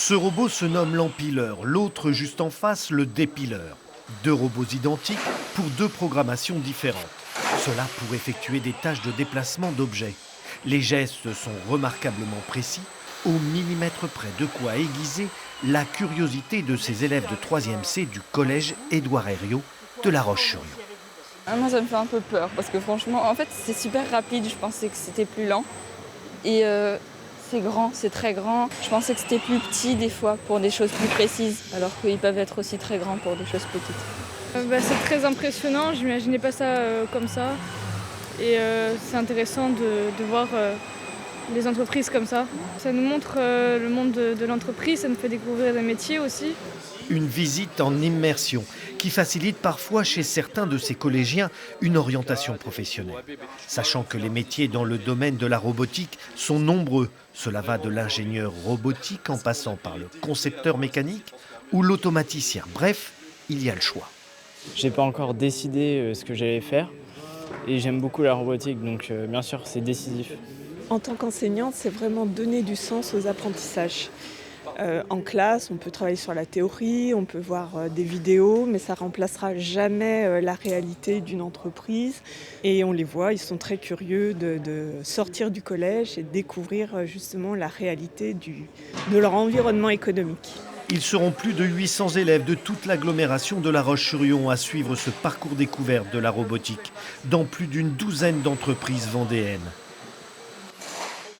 Ce robot se nomme l'empileur, l'autre juste en face le dépileur. Deux robots identiques pour deux programmations différentes. Cela pour effectuer des tâches de déplacement d'objets. Les gestes sont remarquablement précis, au millimètre près, de quoi aiguiser la curiosité de ces élèves de 3e C du collège Édouard Herriot de La Roche-sur-Yon. Moi, ça me fait un peu peur parce que franchement, en fait, c'est super rapide. Je pensais que c'était plus lent. Et c'est grand, c'est très grand. Je pensais que c'était plus petit des fois pour des choses plus précises, alors qu'ils peuvent être aussi très grands pour des choses petites. C'est très impressionnant, je n'imaginais pas ça comme ça. Et c'est intéressant de voir les entreprises comme ça. Ça nous montre le monde de l'entreprise, ça nous fait découvrir des métiers aussi. Une visite en immersion qui facilite parfois chez certains de ces collégiens une orientation professionnelle. Sachant que les métiers dans le domaine de la robotique sont nombreux. Cela va de l'ingénieur robotique en passant par le concepteur mécanique ou l'automaticien. Bref, il y a le choix. J'ai pas encore décidé ce que j'allais faire et j'aime beaucoup la robotique, donc bien sûr c'est décisif. En tant qu'enseignante, c'est vraiment donner du sens aux apprentissages. En classe, on peut travailler sur la théorie, on peut voir des vidéos, mais ça ne remplacera jamais la réalité d'une entreprise. Et on les voit, ils sont très curieux de sortir du collège et de découvrir justement la réalité de leur environnement économique. Ils seront plus de 800 élèves de toute l'agglomération de La Roche-sur-Yon à suivre ce parcours découverte de la robotique dans plus d'une douzaine d'entreprises vendéennes.